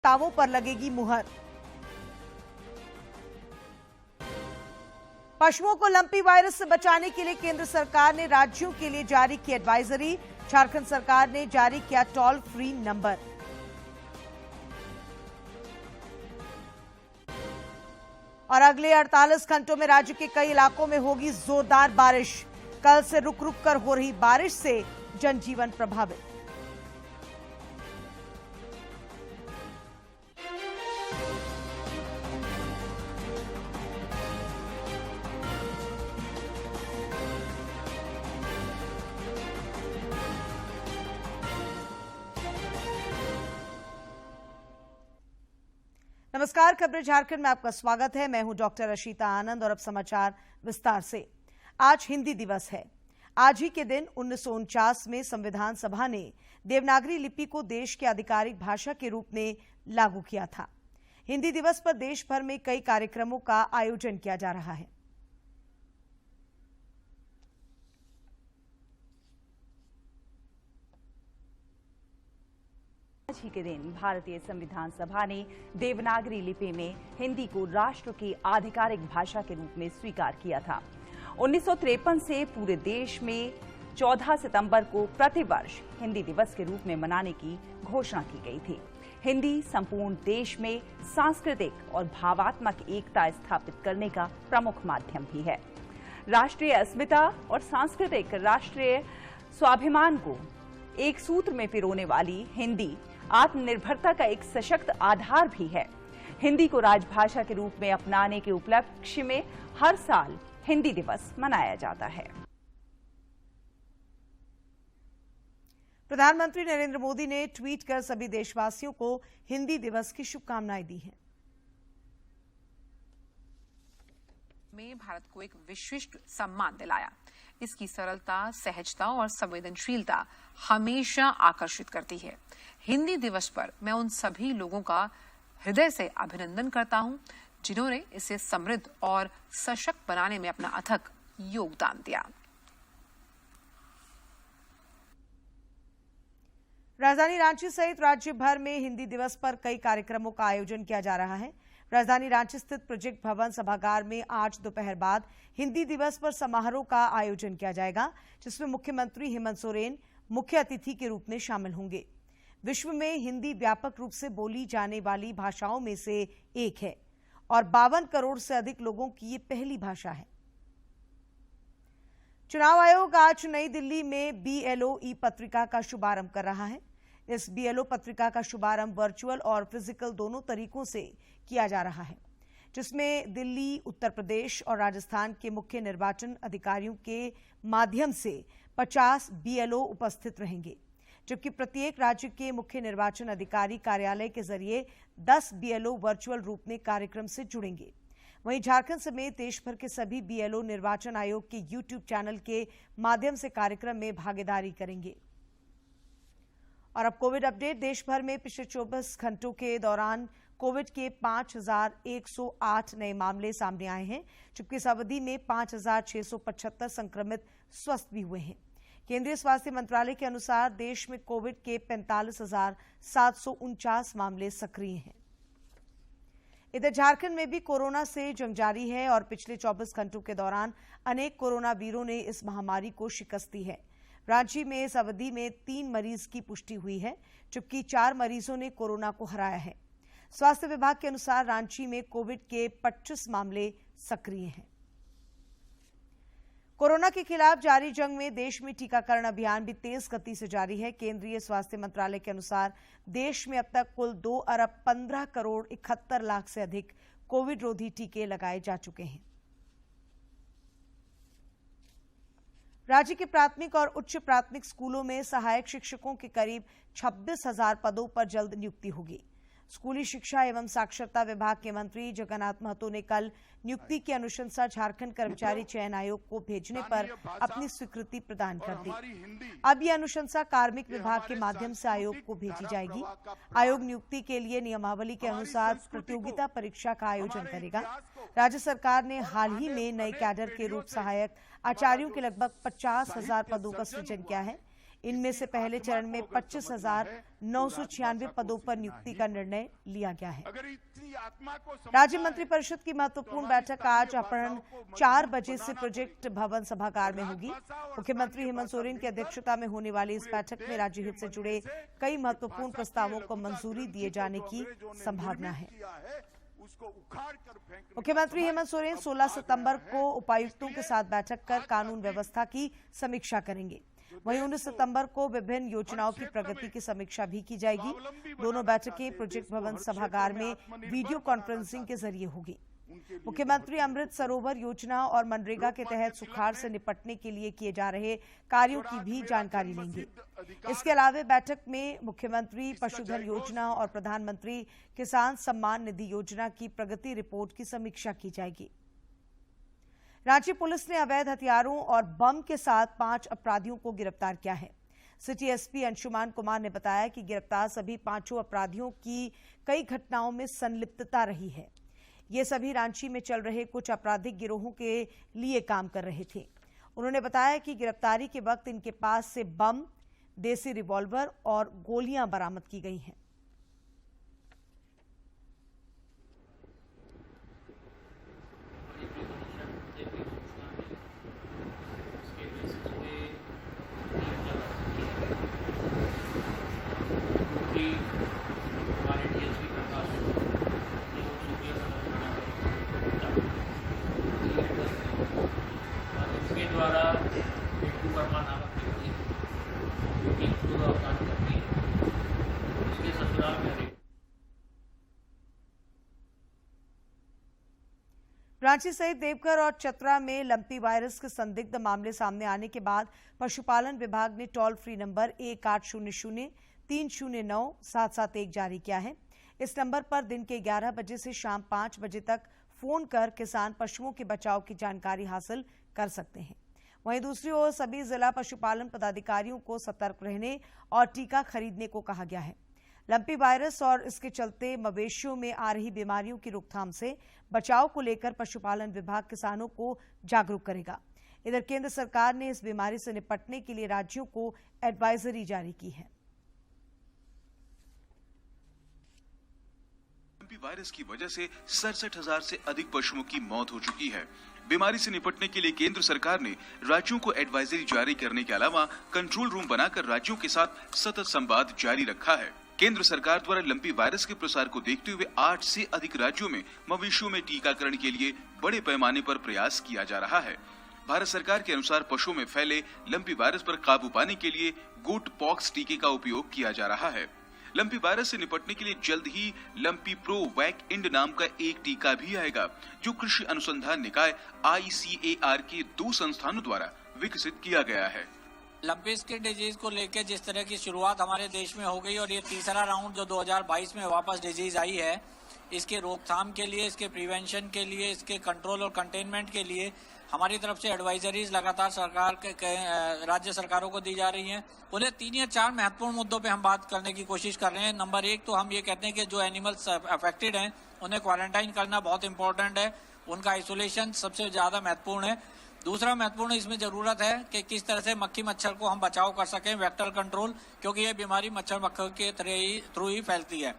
प्रस्तावों पर लगेगी मुहर। पशुओं को लंपी वायरस से बचाने के लिए केंद्र सरकार ने राज्यों के लिए जारी की एडवाइजरी। झारखंड सरकार ने जारी किया टोल फ्री नंबर। और अगले 48 घंटों में राज्य के कई इलाकों में होगी जोरदार बारिश। कल से रुक रुक कर हो रही बारिश से जनजीवन प्रभावित। नमस्कार, खबरें झारखंड में आपका स्वागत है। मैं हूं डॉक्टर अशीता आनंद और अब समाचार विस्तार से। आज हिंदी दिवस है। आज ही के दिन 1949 में संविधान सभा ने देवनागरी लिपि को देश की आधिकारिक भाषा के रूप में लागू किया था। हिंदी दिवस पर देश भर में कई कार्यक्रमों का आयोजन किया जा रहा है। आज ही के दिन भारतीय संविधान सभा ने देवनागरी लिपि में हिंदी को राष्ट्र की आधिकारिक भाषा के रूप में स्वीकार किया था। 1953 से पूरे देश में 14 सितंबर को प्रतिवर्ष हिंदी दिवस के रूप में मनाने की घोषणा की गई थी। हिंदी संपूर्ण देश में सांस्कृतिक और भावात्मक एकता स्थापित करने का प्रमुख माध्यम भी है। राष्ट्रीय अस्मिता और सांस्कृतिक राष्ट्रीय स्वाभिमान को एक सूत्र में पिरोने वाली हिंदी आत्मनिर्भरता का एक सशक्त आधार भी है। हिंदी को राजभाषा के रूप में अपनाने के उपलक्ष्य में हर साल हिंदी दिवस मनाया जाता है। प्रधानमंत्री नरेंद्र मोदी ने ट्वीट कर सभी देशवासियों को हिंदी दिवस की शुभकामनाएं दी हैं। में भारत को एक विशिष्ट सम्मान दिलाया। इसकी सरलता, सहजता और संवेदनशीलता हमेशा आकर्षित करती है। हिंदी दिवस पर मैं उन सभी लोगों का हृदय से अभिनंदन करता हूं जिन्होंने इसे समृद्ध और सशक्त बनाने में अपना अथक योगदान दिया। राजधानी रांची सहित राज्य भर में हिंदी दिवस पर कई कार्यक्रमों का आयोजन किया जा रहा है। राजधानी रांची स्थित प्रोजेक्ट भवन सभागार में आज दोपहर बाद हिंदी दिवस पर समारोह का आयोजन किया जाएगा, जिसमें मुख्यमंत्री हेमंत सोरेन मुख्य अतिथि के रूप में शामिल होंगे। विश्व में हिंदी व्यापक रूप से बोली जाने वाली भाषाओं में से एक है और 52 करोड़ से अधिक लोगों की ये पहली भाषा है। चुनाव आयोग आज नई दिल्ली में BLO ई पत्रिका का शुभारंभ कर रहा है। इस BLO पत्रिका का शुभारंभ वर्चुअल और फिजिकल दोनों तरीकों से किया जा रहा है, जिसमें दिल्ली, उत्तर प्रदेश और राजस्थान के मुख्य निर्वाचन अधिकारियों के माध्यम से 50 BLO उपस्थित रहेंगे, जबकि प्रत्येक राज्य के मुख्य निर्वाचन अधिकारी कार्यालय के जरिए 10 BLO वर्चुअल रूप में कार्यक्रम से जुड़ेंगे। वहीं झारखंड समेत देश भर के सभी BLO निर्वाचन आयोग के YouTube चैनल के माध्यम से कार्यक्रम में भागीदारी करेंगे। और अब कोविड अपडेट। देश भर में पिछले 24 घंटों के दौरान कोविड के 5,108 नए मामले सामने आए हैं, जबकि इस अवधि में 5,675 संक्रमित स्वस्थ भी हुए हैं। केंद्रीय स्वास्थ्य मंत्रालय के अनुसार देश में कोविड के 45,749 मामले सक्रिय हैं। इधर झारखंड में भी कोरोना से जंग जारी है और पिछले 24 घंटों के दौरान अनेक कोरोना वीरों ने इस महामारी को शिकस्त दी है। रांची में इस अवधि में 3 मरीज की पुष्टि हुई है, जबकि 4 मरीजों ने कोरोना को हराया है। स्वास्थ्य विभाग के अनुसार रांची में कोविड के 25 मामले सक्रिय हैं। कोरोना के खिलाफ जारी जंग में देश में टीकाकरण अभियान भी तेज गति से जारी है। केंद्रीय स्वास्थ्य मंत्रालय के अनुसार देश में अब तक कुल 2 अरब 15 करोड़ 71 लाख से अधिक कोविड रोधी टीके लगाए जा चुके हैं। राज्य के प्राथमिक और उच्च प्राथमिक स्कूलों में सहायक शिक्षकों के करीब 26,000 पदों पर जल्द नियुक्ति होगी। स्कूली शिक्षा एवं साक्षरता विभाग के मंत्री जगन्नाथ महतो ने कल नियुक्ति की अनुशंसा झारखंड कर्मचारी चयन आयोग को भेजने पर अपनी स्वीकृति प्रदान कर दी। अब यह अनुशंसा कार्मिक विभाग के माध्यम से आयोग को भेजी जाएगी। आयोग नियुक्ति के लिए नियमावली के अनुसार प्रतियोगिता परीक्षा का आयोजन करेगा। राज्य सरकार ने हाल ही में नए कैडर के रूप सहायक आचार्यों के लगभग 50,000 पदों का सृजन किया है। इनमें से पहले चरण में 25,996 पदों पर नियुक्ति का निर्णय लिया गया है। राज्य मंत्रिपरिषद की महत्वपूर्ण बैठक आज अपराह्न 4 बजे से प्रोजेक्ट भवन सभागार में होगी। मुख्यमंत्री हेमंत सोरेन की अध्यक्षता में होने वाली इस बैठक में राज्य हित से जुड़े कई महत्वपूर्ण प्रस्तावों को मंजूरी दिए जाने की संभावना है। मुख्यमंत्री हेमंत सोरेन 16 सितंबर को उपायुक्तों के साथ बैठक कर कानून व्यवस्था की समीक्षा करेंगे। वहीं 19 सितंबर को विभिन्न योजनाओं की प्रगति की समीक्षा भी की जाएगी। दोनों बैठकें प्रोजेक्ट भवन सभागार में वीडियो कॉन्फ्रेंसिंग के जरिए होगी। मुख्यमंत्री अमृत सरोवर योजना और मनरेगा के तहत सुखाड़ से निपटने के लिए किए जा रहे कार्यों की भी जानकारी लेंगे। इसके अलावा बैठक में मुख्यमंत्री पशुधन योजना और प्रधानमंत्री किसान सम्मान निधि योजना की प्रगति रिपोर्ट की समीक्षा की जाएगी। रांची पुलिस ने अवैध हथियारों और बम के साथ 5 अपराधियों को गिरफ्तार किया है। सिटी एसपी अंशुमान कुमार ने बताया कि गिरफ्तार सभी 5 अपराधियों की कई घटनाओं में संलिप्तता रही है। ये सभी रांची में चल रहे कुछ आपराधिक गिरोहों के लिए काम कर रहे थे। उन्होंने बताया कि गिरफ्तारी के वक्त इनके पास से बम, देसी रिवॉल्वर और गोलियां बरामद की गई हैं। द्वारा वर्मा नामक व्यक्ति उसके ससुराल में रांची सहित देवघर और चतरा में लंपी वायरस के संदिग्ध मामले सामने आने के बाद पशुपालन विभाग ने टोल फ्री नंबर 1800-309-771 जारी किया है। इस नंबर पर दिन के 11 बजे से शाम 5 बजे तक फोन कर किसान पशुओं के बचाव की जानकारी हासिल कर सकते हैं। वहीं दूसरी ओर सभी जिला पशुपालन पदाधिकारियों को सतर्क रहने और टीका खरीदने को कहा गया है। लंपी वायरस और इसके चलते मवेशियों में आ रही बीमारियों की रोकथाम से बचाव को लेकर पशुपालन विभाग किसानों को जागरूक करेगा। इधर केंद्र सरकार ने इस बीमारी से निपटने के लिए राज्यों को एडवाइजरी जारी की है। वायरस की वजह से 67,000 से अधिक पशुओं की मौत हो चुकी है। बीमारी से निपटने के लिए केंद्र सरकार ने राज्यों को एडवाइजरी जारी करने के अलावा कंट्रोल रूम बनाकर राज्यों के साथ सतत संवाद जारी रखा है। केंद्र सरकार द्वारा लंपी वायरस के प्रसार को देखते हुए 8 से अधिक राज्यों में मवेशियों में टीकाकरण के लिए बड़े पैमाने पर प्रयास किया जा रहा है। भारत सरकार के अनुसार पशुओं में फैले लंपी वायरस पर काबू पाने के लिए गोट पॉक्स टीके का उपयोग किया जा रहा है। लंपी वायरस से निपटने के लिए जल्द ही लंपी प्रो वैक इंड नाम का एक टीका भी आएगा, जो कृषि अनुसंधान निकाय ICAR के 2 संस्थानों द्वारा विकसित किया गया है। लंपी स्किन डिजीज को लेकर जिस तरह की शुरुआत हमारे देश में हो गई और ये तीसरा राउंड जो 2022 में वापस डिजीज आई है, इसके रोकथाम के लिए, इसके प्रिवेंशन के लिए, इसके कंट्रोल और कंटेनमेंट के लिए हमारी तरफ से एडवाइजरीज लगातार सरकार के राज्य सरकारों को दी जा रही हैं। उन्हें 3 या 4 महत्वपूर्ण मुद्दों पे हम बात करने की कोशिश कर रहे हैं। नंबर 1 तो हम ये कहते हैं कि जो एनिमल्स अफेक्टेड हैं उन्हें क्वारंटाइन करना बहुत इंपॉर्टेंट है, उनका आइसोलेशन सबसे ज्यादा महत्वपूर्ण है। दूसरा महत्वपूर्ण इसमें जरूरत है कि किस तरह से मक्खी मच्छर को हम बचाव कर सकें, वेक्टर कंट्रोल, क्योंकि ये बीमारी मच्छर मक्खी के थ्रू ही फैलती है।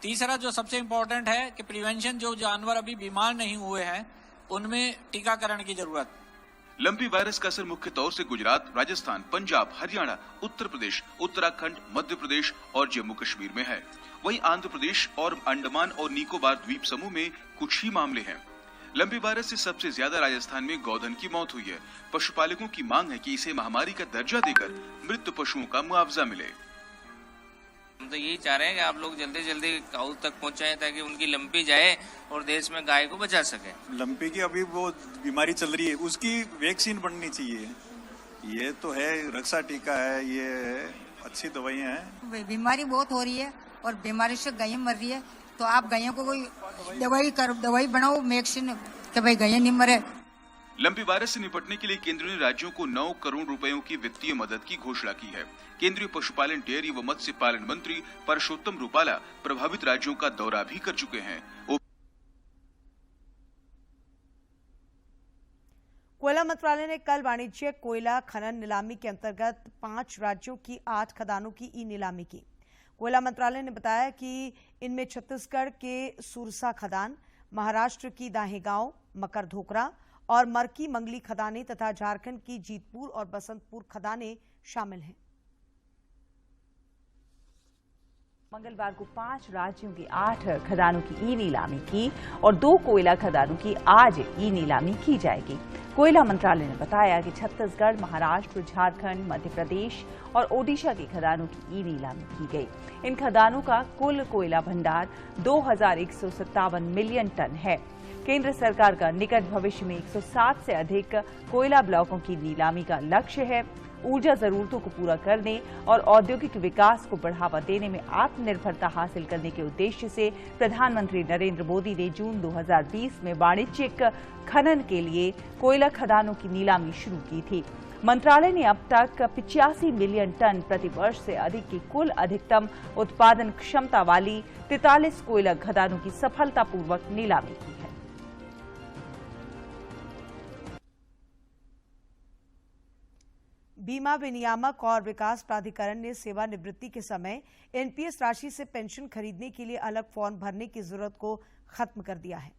तीसरा जो सबसे इम्पोर्टेंट है कि प्रिवेंशन, जो जानवर अभी बीमार नहीं हुए हैं उनमें टीकाकरण की जरूरत। लंपी वायरस का असर मुख्य तौर से गुजरात, राजस्थान, पंजाब, हरियाणा, उत्तर प्रदेश, उत्तराखंड, मध्य प्रदेश और जम्मू कश्मीर में है। वहीं आंध्र प्रदेश और अंडमान और निकोबार द्वीप समूह में कुछ ही मामले हैं। लंपी वायरस से सबसे ज्यादा राजस्थान में गौधन की मौत हुई है। पशुपालकों की मांग है कि इसे महामारी का दर्जा देकर मृत पशुओं का मुआवजा मिले। हम तो यही चाह रहे हैं कि आप लोग जल्दी जल्दी काऊ तक पहुंचाएं ताकि उनकी लंपी जाए और देश में गाय को बचा सके। लंपी की अभी वो बीमारी चल रही है, उसकी वैक्सीन बननी चाहिए। ये तो है, रक्षा टीका है, ये अच्छी दवाइयाँ हैं। बीमारी बहुत हो रही है और बीमारी से गायें मर रही है, तो आप गायों को कोई दवाई बनाओ वैक्सीन कि भाई गायें नहीं मरे। लंपी वायरस से निपटने के लिए केंद्र ने राज्यों को 9 करोड़ रुपयों की वित्तीय मदद की घोषणा की है। केंद्रीय पशुपालन, डेयरी व मत्स्य पालन मंत्री परषोत्तम रूपाला प्रभावित राज्यों का दौरा भी कर चुके हैं। कोयला मंत्रालय ने कल वाणिज्यिक कोयला खनन नीलामी के अंतर्गत 5 राज्यों की 8 खदानों की ई नीलामी की। कोयला मंत्रालय ने बताया कि इनमें छत्तीसगढ़ के सुरसा खदान, महाराष्ट्र की दाहेगांव, मकरधोकरा और मरकी मंगली खदानें तथा झारखंड की जीतपुर और बसंतपुर खदानें शामिल हैं। मंगलवार को 5 राज्यों की 8 खदानों की ई नीलामी की और 2 कोयला खदानों की आज ई नीलामी की जाएगी। कोयला मंत्रालय ने बताया कि छत्तीसगढ़, महाराष्ट्र, झारखंड, मध्य प्रदेश और ओडिशा की खदानों की ई नीलामी की गई। इन खदानों का कुल कोयला भंडार 2157 मिलियन टन है। केंद्र सरकार का निकट भविष्य में 107 से अधिक कोयला ब्लॉकों की नीलामी का लक्ष्य है। ऊर्जा जरूरतों को पूरा करने और औद्योगिक विकास को बढ़ावा देने में आत्मनिर्भरता हासिल करने के उद्देश्य से प्रधानमंत्री नरेंद्र मोदी ने जून 2020 में वाणिज्यिक खनन के लिए कोयला खदानों की नीलामी शुरू की थी। मंत्रालय ने अब तक 85 मिलियन टन प्रति वर्ष से अधिक की कुल अधिकतम उत्पादन क्षमता वाली 43 कोयला खदानों की सफलतापूर्वक नीलामी की है। बीमा विनियामक और विकास प्राधिकरण ने सेवानिवृत्ति के समय एनपीएस राशि से पेंशन खरीदने के लिए अलग फॉर्म भरने की जरूरत को खत्म कर दिया है।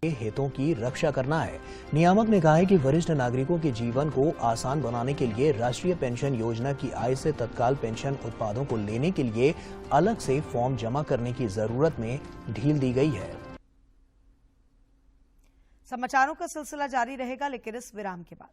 हितों की रक्षा करना है। नियामक ने कहा है कि वरिष्ठ नागरिकों के जीवन को आसान बनाने के लिए राष्ट्रीय पेंशन योजना की आय से तत्काल पेंशन उत्पादों को लेने के लिए अलग से फॉर्म जमा करने की जरूरत में ढील दी गई है। समाचारों का सिलसिला जारी रहेगा, लेकिन इस विराम के बाद।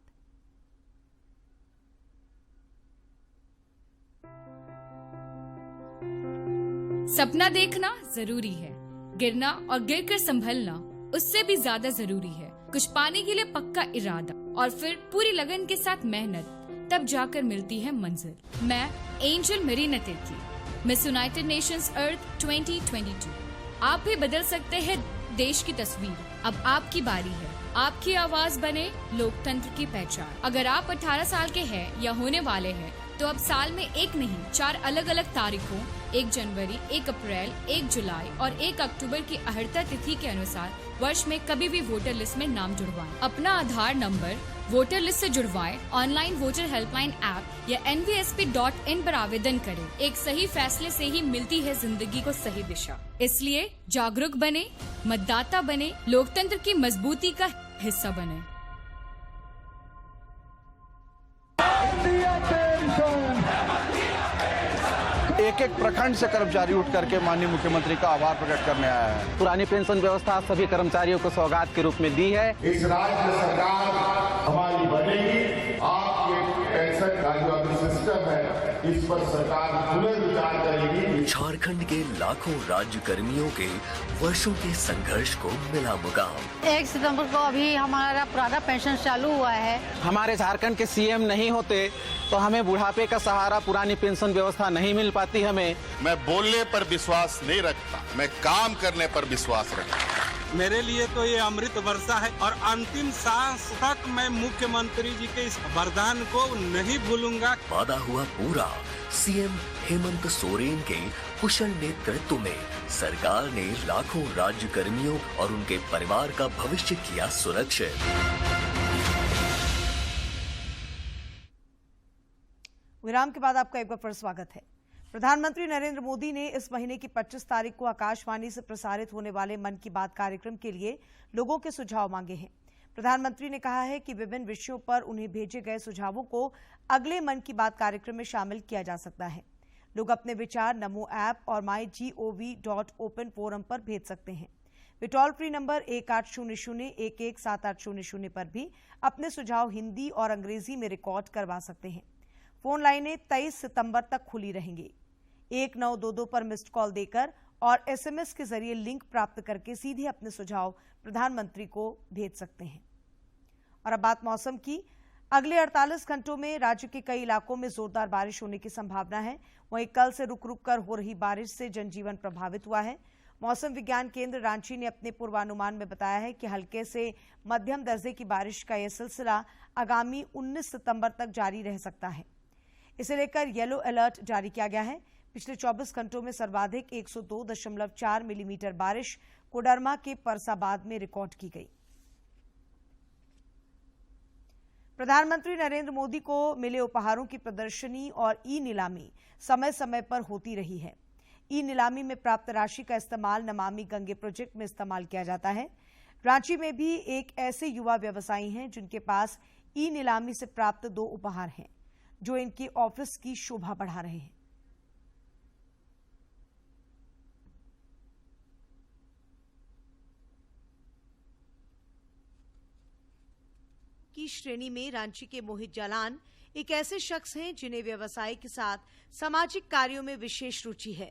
सपना देखना जरूरी है, गिरना और गिरकर संभलना उससे भी ज्यादा जरूरी है। कुछ पाने के लिए पक्का इरादा और फिर पूरी लगन के साथ मेहनत, तब जाकर मिलती है मंजिल। मैं Angel Marina Tirkey, Miss United Nations Earth 2022। आप भी बदल सकते हैं देश की तस्वीर। अब आपकी बारी है, आपकी आवाज बने लोकतंत्र की पहचान। अगर आप 18 साल के हैं या होने वाले हैं तो अब साल में 1 नहीं 4 अलग अलग तारीखों 1 जनवरी, 1 अप्रैल, 1 जुलाई और 1 अक्टूबर की अहर्ता तिथि के अनुसार वर्ष में कभी भी वोटर लिस्ट में नाम जुड़वाएं। अपना आधार नंबर वोटर लिस्ट से जुड़वाएं, ऑनलाइन वोटर हेल्पलाइन ऐप या nvsp.in पर आवेदन करें। एक सही फैसले से ही मिलती है जिंदगी को सही दिशा। इसलिए जागरूक बने, मतदाता बने, लोकतंत्र की मजबूती का हिस्सा बने। एक प्रखंड से कर्मचारी उठ करके माननीय मुख्यमंत्री का आभार प्रकट करने आया है। पुरानी पेंशन व्यवस्था सभी कर्मचारियों को सौगात के रूप में दी है। इस राज्य सरकार हमारी बनेगी, आपके पेंशन का जो सिस्टम है इस पर सरकार पुनर्विचार करेगी। झारखंड के लाखों राज्य कर्मियों के वर्षों के संघर्ष को मिला मुकाम। 1 सितंबर को अभी हमारा पुराना पेंशन चालू हुआ है। हमारे झारखंड के सीएम नहीं होते तो हमें बुढ़ापे का सहारा पुरानी पेंशन व्यवस्था नहीं मिल पाती। हमें मैं बोलने पर विश्वास नहीं रखता, मैं काम करने पर विश्वास रखता। मेरे लिए तो ये अमृत वर्षा है और अंतिम सांस तक मैं मुख्यमंत्री जी के इस वरदान को नहीं भूलूंगा। वादा हुआ पूरा। सीएम हेमंत सोरेन के कुशल नेतृत्व में सरकार ने लाखों राज्य कर्मियों और उनके परिवार का भविष्य किया सुरक्षित। विराम के बाद आपका एक बार फिर स्वागत है। प्रधानमंत्री नरेंद्र मोदी ने इस महीने की 25 तारीख को आकाशवाणी से प्रसारित होने वाले मन की बात कार्यक्रम के लिए लोगों के सुझाव मांगे हैं। प्रधानमंत्री ने कहा है कि विभिन्न विषयों पर उन्हें भेजे गए सुझावों को अगले मन की बात कार्यक्रम में शामिल किया जा सकता है। लोग अपने विचार नमो ऐप और mygov.open फोरम पर भेज सकते हैं। वे टोल फ्री नंबर 1800-117800 पर भी अपने सुझाव हिंदी और अंग्रेजी में रिकॉर्ड करवा सकते हैं। फोन लाइनें 23 सितंबर तक खुली रहेंगी। 1922 पर मिस्ड कॉल देकर और एसएमएस के जरिए लिंक प्राप्त करके सीधे अपने सुझाव प्रधानमंत्री को भेज सकते हैं। और अब बात मौसम की। अगले 48 घंटों में राज्य के कई इलाकों में जोरदार बारिश होने की संभावना है। वहीं कल से रुक रुक कर हो रही बारिश से जनजीवन प्रभावित हुआ है। मौसम विज्ञान केंद्र रांची ने अपने पूर्वानुमान में बताया है कि हल्के से मध्यम दर्जे की बारिश का यह सिलसिला आगामी 19 सितंबर तक जारी रह सकता है। इसे लेकर येलो अलर्ट जारी किया गया है। पिछले 24 घंटों में सर्वाधिक 102.4 मिलीमीटर बारिश कोडरमा के परसाबाद में रिकॉर्ड की गई। प्रधानमंत्री नरेंद्र मोदी को मिले उपहारों की प्रदर्शनी और ई नीलामी समय समय पर होती रही है। ई नीलामी में प्राप्त राशि का इस्तेमाल नमामि गंगे प्रोजेक्ट में इस्तेमाल किया जाता है। रांची में भी एक ऐसे युवा व्यवसायी हैं जिनके पास ई नीलामी से प्राप्त 2 उपहार हैं जो इनके ऑफिस की शोभा बढ़ा रहे हैं। की श्रेणी में रांची के मोहित जालान एक ऐसे शख्स हैं जिन्हें व्यवसाय के साथ सामाजिक कार्यों में विशेष रुचि है।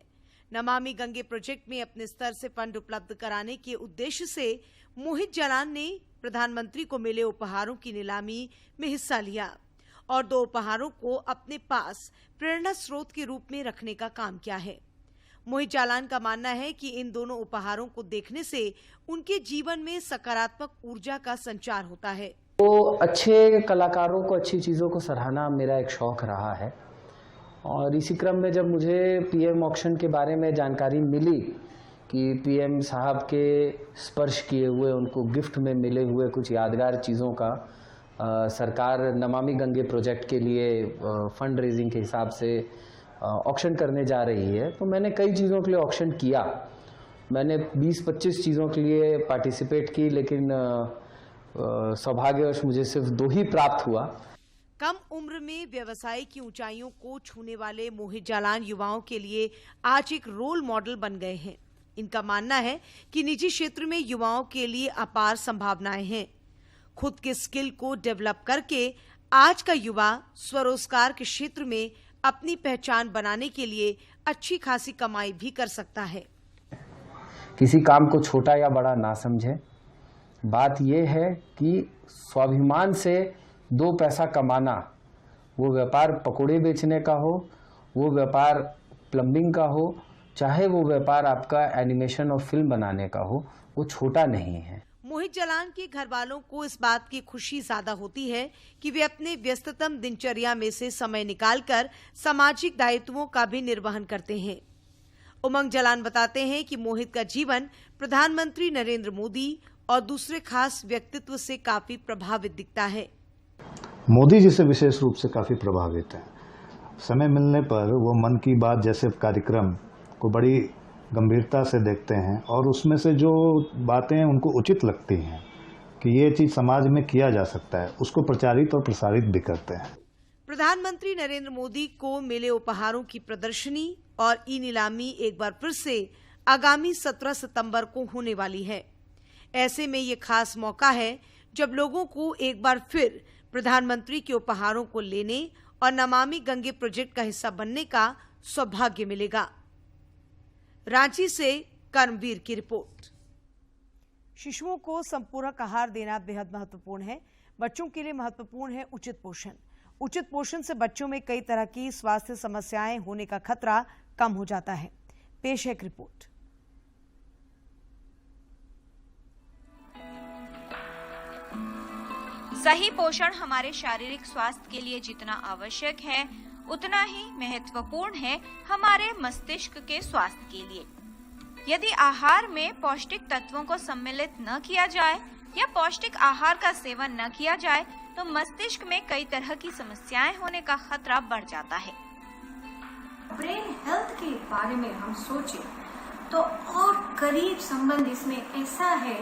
नमामि गंगे प्रोजेक्ट में अपने स्तर से फंड उपलब्ध कराने के उद्देश्य से मोहित जालान ने प्रधानमंत्री को मिले उपहारों की नीलामी में हिस्सा लिया और 2 उपहारों को अपने पास प्रेरणा स्रोत के रूप में रखने का काम किया है। मोहित जालान का मानना है कि इन दोनों उपहारों को देखने से उनके जीवन में सकारात्मक ऊर्जा का संचार होता है। तो अच्छे कलाकारों को, अच्छी चीज़ों को सराहना मेरा एक शौक रहा है और इसी क्रम में जब मुझे पीएम ऑक्शन के बारे में जानकारी मिली कि पीएम साहब के स्पर्श किए हुए, उनको गिफ्ट में मिले हुए कुछ यादगार चीज़ों का सरकार नमामि गंगे प्रोजेक्ट के लिए फंड रेजिंग के हिसाब से ऑक्शन करने जा रही है, तो मैंने कई चीज़ों के लिए ऑक्शन किया। मैंने 20-25 चीज़ों के लिए पार्टिसिपेट की, लेकिन सौभाग्यवश मुझे सिर्फ 2 ही प्राप्त हुआ। कम उम्र में व्यवसाय की ऊंचाइयों को छूने वाले मोहित जालान युवाओं के लिए आज एक रोल मॉडल बन गए हैं। इनका मानना है कि निजी क्षेत्र में युवाओं के लिए अपार संभावनाएं हैं। खुद के स्किल को डेवलप करके आज का युवा स्वरोजगार के क्षेत्र में अपनी पहचान बनाने के लिए अच्छी खासी कमाई भी कर सकता है। किसी काम को छोटा या बड़ा ना समझे। बात यह है कि स्वाभिमान से 2 पैसा कमाना, वो व्यापार पकोड़े बेचने का हो, वो व्यापार प्लम्बिंग का हो, चाहे वो व्यापार आपका एनिमेशन और फिल्म बनाने का हो, वो छोटा नहीं है। मोहित जालान के घर वालों को इस बात की खुशी ज्यादा होती है कि वे अपने व्यस्ततम दिनचर्या में से समय निकालकर सामाजिक दायित्वों का भी निर्वहन करते हैं। उमंग जालान बताते हैं कि मोहित का जीवन प्रधानमंत्री नरेंद्र मोदी और दूसरे खास व्यक्तित्व से काफी प्रभावित दिखता है। मोदी जी से विशेष रूप से काफी प्रभावित है। समय मिलने पर वो मन की बात जैसे कार्यक्रम को बड़ी गंभीरता से देखते हैं और उसमें से जो बातें उनको उचित लगती हैं कि ये चीज समाज में किया जा सकता है, उसको प्रचारित और प्रसारित भी करते हैं। प्रधानमंत्री नरेंद्र मोदी को मिले उपहारों की प्रदर्शनी और ई नीलामी एक बार फिर से आगामी 17 सितंबर को होने वाली है। ऐसे में ये खास मौका है जब लोगों को एक बार फिर प्रधानमंत्री के उपहारों को लेने और नमामि गंगे प्रोजेक्ट का हिस्सा बनने का सौभाग्य मिलेगा। रांची से कर्मवीर की रिपोर्ट। शिशुओं को संपूरक आहार देना बेहद महत्वपूर्ण है। बच्चों के लिए महत्वपूर्ण है उचित पोषण। उचित पोषण से बच्चों में कई तरह की स्वास्थ्य समस्याएं होने का खतरा कम हो जाता है। पेश है एक रिपोर्ट। सही पोषण हमारे शारीरिक स्वास्थ्य के लिए जितना आवश्यक है, उतना ही महत्वपूर्ण है हमारे मस्तिष्क के स्वास्थ्य के लिए। यदि आहार में पौष्टिक तत्वों को सम्मिलित न किया जाए या पौष्टिक आहार का सेवन न किया जाए तो मस्तिष्क में कई तरह की समस्याएं होने का खतरा बढ़ जाता है। ब्रेन हेल्थ के बारे में हम सोचें तो और करीब संबंध इसमें ऐसा है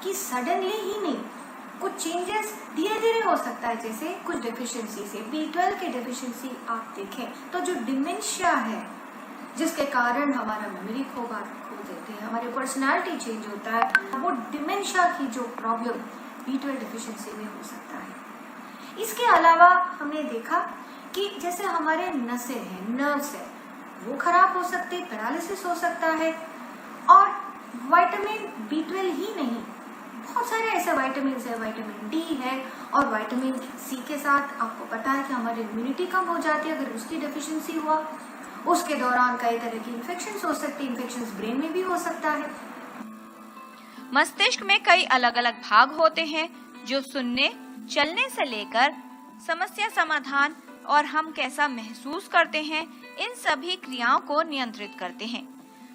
कि सडनली ही नहीं, कुछ चेंजेस धीरे धीरे हो सकता है। जैसे कुछ डेफिशिएंसी से, B12 के डेफिशिएंसी आप देखें तो जो डिमेंशिया है, जिसके कारण हमारा मेमोरी खो देते हैं, हमारी पर्सनालिटी चेंज होता है, वो डिमेंशिया की जो प्रॉब्लम B12 डेफिशिएंसी में हो सकता है। इसके अलावा हमने देखा कि जैसे हमारे नसें हैं, नर्व्स है, वो खराब हो सकते, पैरालिसिस हो सकता है। और विटामिन B12 ही नहीं, बहुत सारे ऐसे विटामिन है, विटामिन डी है और विटामिन सी के साथ आपको पता है कि हमारी इम्यूनिटी कम हो जाती है। अगर उसकी डेफिशिएंसी हुआ, उसके दौरान कई तरह की इन्फेक्शंस हो सकती है। इन्फेक्शंस ब्रेन में भी हो सकता है। मस्तिष्क में कई अलग अलग भाग होते हैं जो सुनने, चलने से लेकर समस्या समाधान और हम कैसा महसूस करते हैं, इन सभी क्रियाओं को नियंत्रित करते हैं।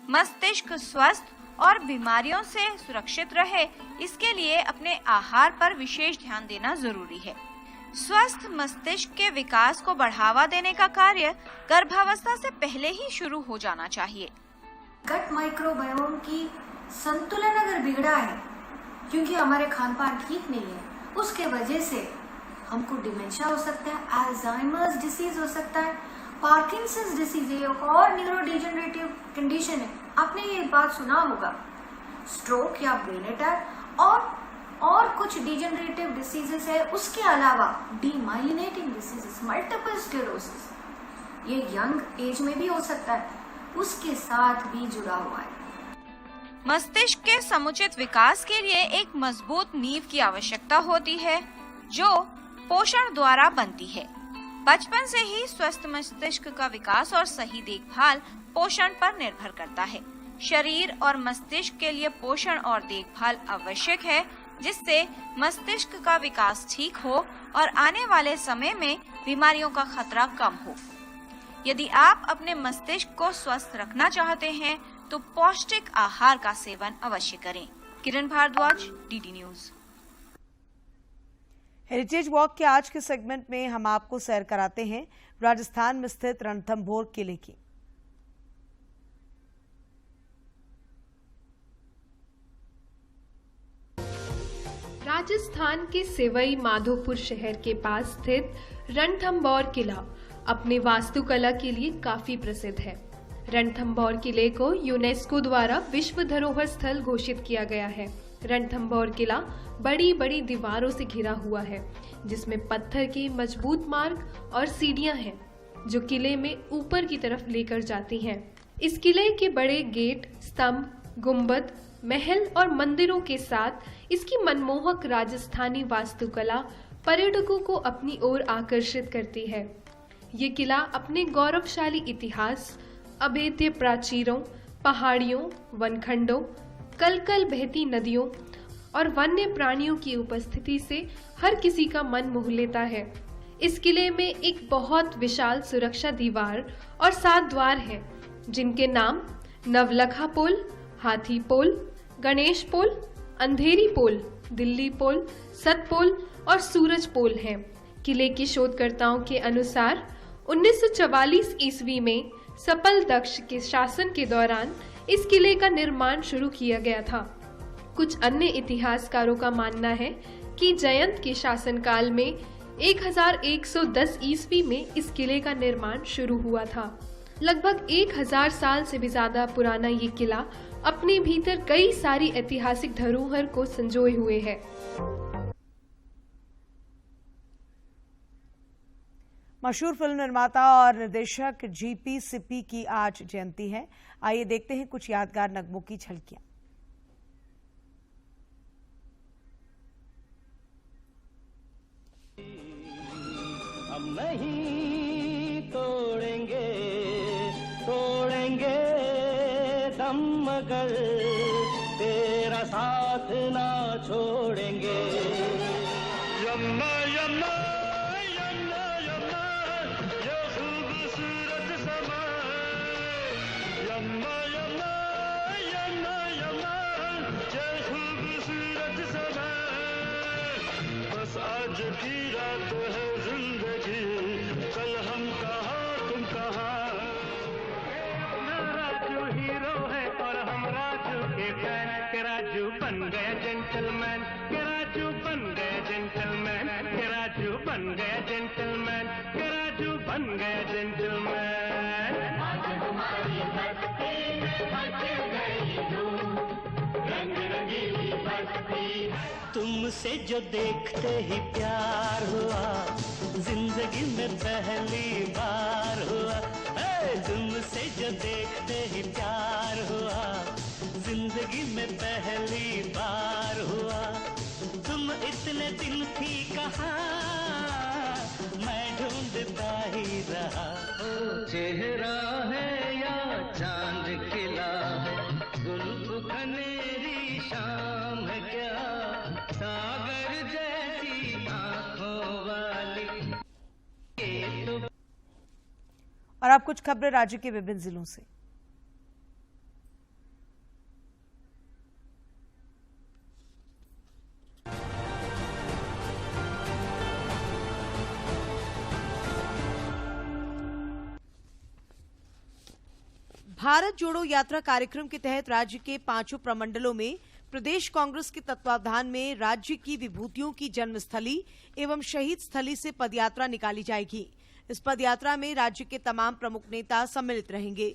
मस्तिष्क स्वस्थ और बीमारियों से सुरक्षित रहे, इसके लिए अपने आहार पर विशेष ध्यान देना जरूरी है। स्वस्थ मस्तिष्क के विकास को बढ़ावा देने का कार्य गर्भावस्था से पहले ही शुरू हो जाना चाहिए। गट माइक्रोबायोम की संतुलन अगर बिगड़ा है, क्योंकि हमारे खान पान ठीक नहीं है, उसके वजह से हमको डिमेंशिया हो सकता है, अल्जाइमर्स डिसीज हो सकता है, पार्किंसंस डिसीज है और न्यूरोडिजेनरेटिव कंडीशन है। आपने ये बात सुना होगा, स्ट्रोक या ब्रेन अटैक और कुछ डिजेनरेटिव डिसीजेस है। उसके अलावा डीमाइलिनेटिंग डिसीजेस, मल्टीपल स्क्लेरोसिस, ये यंग एज में भी हो सकता है, उसके साथ भी जुड़ा हुआ है। मस्तिष्क के समुचित विकास के लिए एक मजबूत नींव की आवश्यकता होती है, जो पोषण द्वारा बनती है। बचपन से ही स्वस्थ मस्तिष्क का विकास और सही देखभाल पोषण पर निर्भर करता है। शरीर और मस्तिष्क के लिए पोषण और देखभाल आवश्यक है, जिससे मस्तिष्क का विकास ठीक हो और आने वाले समय में बीमारियों का खतरा कम हो। यदि आप अपने मस्तिष्क को स्वस्थ रखना चाहते हैं तो पौष्टिक आहार का सेवन अवश्य करें। Kiran Bhardwaj, DD News. Heritage walk के आज के सेगमेंट में हम आपको सैर कराते हैं राजस्थान में स्थित रणथंभौर किले की। राजस्थान के सवाई माधोपुर शहर के पास स्थित रणथंभौर किला अपने वास्तुकला के लिए काफी प्रसिद्ध है। रणथंभौर किले को यूनेस्को द्वारा विश्व धरोहर स्थल घोषित किया गया है। रणथंभौर किला बड़ी बड़ी दीवारों से घिरा हुआ है, जिसमें पत्थर के मजबूत मार्ग और सीढ़ियां हैं, जो किले में ऊपर की तरफ लेकर जाती हैं। इस किले के बड़े गेट, स्तंभ, गुंबद, महल और मंदिरों के साथ इसकी मनमोहक राजस्थानी वास्तुकला पर्यटकों को अपनी ओर आकर्षित करती है। ये किला अपने गौरवशाली इतिहास, अभेद्य प्राचीरों, पहाड़ियों, वनखंडों, कल-कल बहती नदियों और वन्य प्राणियों की उपस्थिति से हर किसी का मन मोह लेता है। इस किले में एक बहुत विशाल सुरक्षा दीवार और 7 द्वार हैं, जिनके नाम नवलखा पोल, हाथी पोल, गणेश पोल, अंधेरी पोल, दिल्ली पोल, सत पोल और सूरज पोल हैं। किले के शोधकर्ताओं के अनुसार 1944 ईस्वी में सपल दक्ष के शासन के दौरान इस किले का निर्माण शुरू किया गया था। कुछ अन्य इतिहासकारों का मानना है कि जयंत के शासनकाल में 1110 ईस्वी में इस किले का निर्माण शुरू हुआ था। लगभग 1000 साल से भी ज्यादा पुराना ये किला अपने भीतर कई सारी ऐतिहासिक धरोहर को संजोए हुए है। मशहूर फिल्म निर्माता और निर्देशक जीपी सिप्पी की आज जयंती है। आइए देखते हैं कुछ यादगार नगमों की झलकियां। हम नहीं तोड़ेंगे दम, मगर तेरा साथ ना छोड़ेंगे। यम्मा यम्मा यम्मा यम्मा ये खूबसूरत समा, यम्मा यम्मा यम्मा यम्मा ये खूबसूरत समा। बस आज की रात है जिंदगी, कल हम कहाँ तुम कहाँ। राजू हीरो है और हम राजू के फैन, के राजू बन गया जेंटलमैन, के राजू बन गया जेंटलमैन, के राजू बन गया जेंटलमैन, के राजू बन गया जेंटलमैन। आज हमारी बस्ती में मच गई धूम, रंग रंगीली बस्ती। तुमसे जो देखते ही प्यार हुआ, जिंदगी में पहली बार हुआ। तुमसे जो देखते ही प्यार हुआ, जिंदगी में पहली बार हुआ। तुम इतने दिन थी कहाँ, मैं ढूंढता ही रहा। चेहरा है या चांद खिला, जुल्फ खनेरी शाम है क्या, सागर जैसी आंखों वाली। और अब कुछ खबरें राज्य के विभिन्न जिलों से। भारत जोड़ो यात्रा कार्यक्रम के तहत राज्य के 5 प्रमंडलों में प्रदेश कांग्रेस के तत्वावधान में राज्य की विभूतियों की जन्मस्थली एवं शहीद स्थली से पदयात्रा निकाली जाएगी। इस पदयात्रा में राज्य के तमाम प्रमुख नेता सम्मिलित रहेंगे।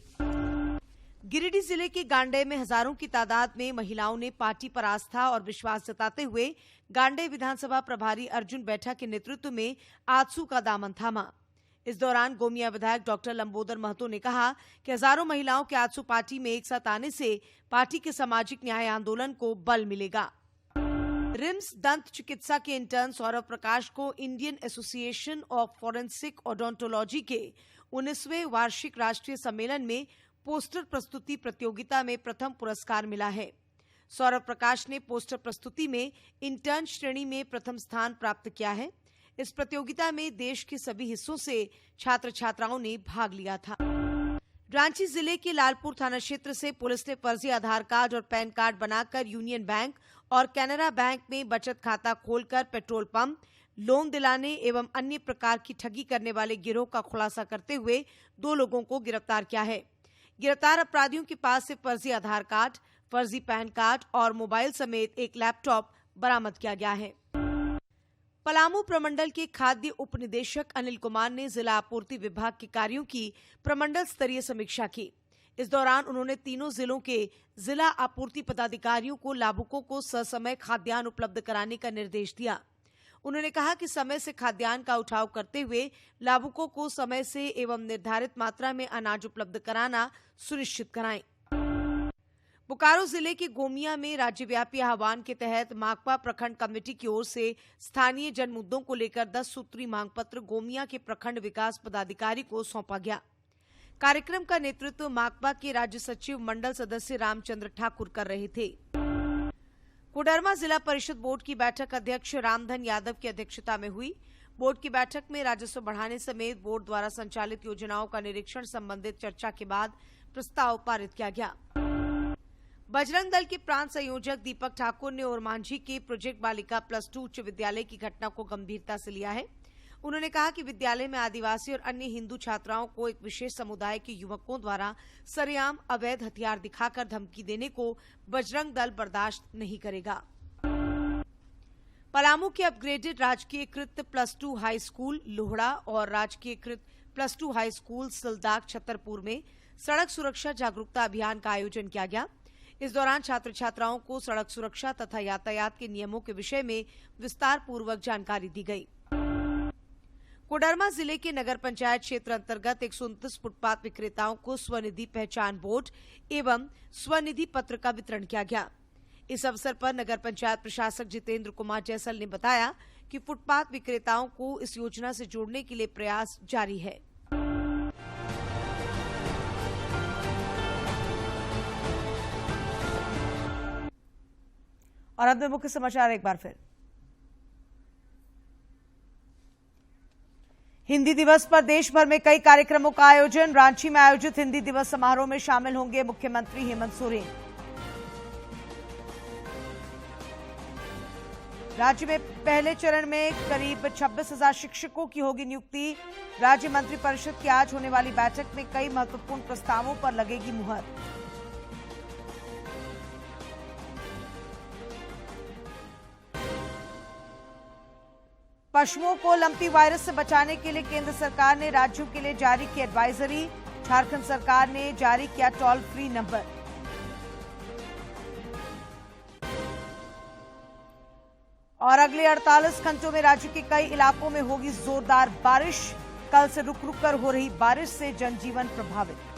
गिरिडीह जिले के गांडे में हजारों की तादाद में महिलाओं ने पार्टी पर आस्था और विश्वास जताते हुए गांडे विधानसभा प्रभारी अर्जुन बैठा के नेतृत्व में आजसू का दामन थामा। इस दौरान गोमिया विधायक डॉक्टर लंबोदर महतो ने कहा कि हजारों महिलाओं के आजसू पार्टी में एक साथ आने से पार्टी के सामाजिक न्याय आंदोलन को बल मिलेगा। रिम्स दंत चिकित्सा के इंटर्न सौरभ प्रकाश को Indian association of forensic odontology के 19वें वार्षिक राष्ट्रीय सम्मेलन में पोस्टर प्रस्तुति प्रतियोगिता में प्रथम पुरस्कार मिला है। सौरभ प्रकाश ने पोस्टर प्रस्तुति में इंटर्न श्रेणी में प्रथम स्थान प्राप्त किया है। इस प्रतियोगिता में देश के सभी हिस्सों से छात्र छात्राओं ने भाग लिया था। रांची जिले के लालपुर थाना क्षेत्र से पुलिस ने फर्जी आधार कार्ड और पैन कार्ड बनाकर यूनियन बैंक और कैनरा बैंक में बचत खाता खोलकर पेट्रोल पंप, लोन दिलाने एवं अन्य प्रकार की ठगी करने वाले गिरोह का खुलासा करते हुए 2 लोगों को गिरफ्तार किया है। गिरफ्तार अपराधियों के पास से फर्जी आधार कार्ड, फर्जी पैन कार्ड और मोबाइल समेत एक लैपटॉप बरामद किया गया है। पलामू प्रमंडल के खाद्य उप निदेशक अनिल कुमार ने जिला आपूर्ति विभाग के कार्यों की प्रमंडल स्तरीय समीक्षा की। इस दौरान उन्होंने तीनों जिलों के जिला आपूर्ति पदाधिकारियों को लाभुकों को ससमय खाद्यान्न उपलब्ध कराने का निर्देश दिया। उन्होंने कहा कि समय से खाद्यान्न का उठाव करते हुए लाभुकों को समय से एवं निर्धारित मात्रा में अनाज उपलब्ध कराना सुनिश्चित कराएं। बोकारो जिले के गोमिया में राज्यव्यापी आह्वान के तहत माकपा प्रखंड कमेटी की ओर से स्थानीय जन मुद्दों को लेकर 10 सूत्री मांग पत्र गोमिया के प्रखंड विकास पदाधिकारी को सौंपा गया। कार्यक्रम का नेतृत्व माकपा के राज्य सचिव मंडल सदस्य रामचंद्र ठाकुर कर रहे थे। कोडरमा जिला परिषद बोर्ड की बैठक अध्यक्ष रामधन यादव की अध्यक्षता में हुई। बोर्ड की बैठक में राजस्व बढ़ाने समेत बोर्ड द्वारा संचालित योजनाओं का निरीक्षण संबंधित चर्चा के बाद प्रस्ताव पारित किया गया। बजरंग दल के प्रांत संयोजक दीपक ठाकुर ने ओरमांझी के प्रोजेक्ट बालिका +2 उच्च विद्यालय की घटना को गंभीरता से लिया है। उन्होंने कहा कि विद्यालय में आदिवासी और अन्य हिंदू छात्राओं को एक विशेष समुदाय के युवकों द्वारा सरेआम अवैध हथियार दिखाकर धमकी देने को बजरंग दल बर्दाश्त नहीं करेगा। पलामू के अपग्रेडेड राजकीयकृत +2 हाई स्कूल लोहड़ा और राजकीयकृत +2 हाई स्कूल सिलदाग छतरपुर में सड़क सुरक्षा जागरूकता अभियान का आयोजन किया गया। इस दौरान छात्र छात्राओं को सड़क सुरक्षा तथा यातायात के नियमों के विषय में विस्तार पूर्वक जानकारी दी गई। कोडरमा जिले के नगर पंचायत क्षेत्र अंतर्गत 129 फुटपाथ विक्रेताओं को स्वनिधि पहचान बोर्ड एवं स्वनिधि पत्र का वितरण किया गया। इस अवसर पर नगर पंचायत प्रशासक जितेंद्र कुमार जैसल ने बताया कि फुटपाथ विक्रेताओं को इस योजना से जोड़ने के लिए प्रयास जारी है। और अब मुख्य समाचार एक बार फिर। हिंदी दिवस पर देश भर में कई कार्यक्रमों का आयोजन। रांची में आयोजित हिंदी दिवस समारोह में शामिल होंगे मुख्यमंत्री हेमंत सोरेन। राज्य में पहले चरण में करीब 26,000 शिक्षकों की होगी नियुक्ति। राज्य मंत्रिपरिषद की आज होने वाली बैठक में कई महत्वपूर्ण प्रस्तावों पर लगेगी मुहर। पशुओं को लंपी वायरस से बचाने के लिए केंद्र सरकार ने राज्यों के लिए जारी की एडवाइजरी। झारखंड सरकार ने जारी किया टोल फ्री नंबर। और अगले 48 घंटों में राज्य के कई इलाकों में होगी जोरदार बारिश। कल से रुक रुक कर हो रही बारिश से जनजीवन प्रभावित।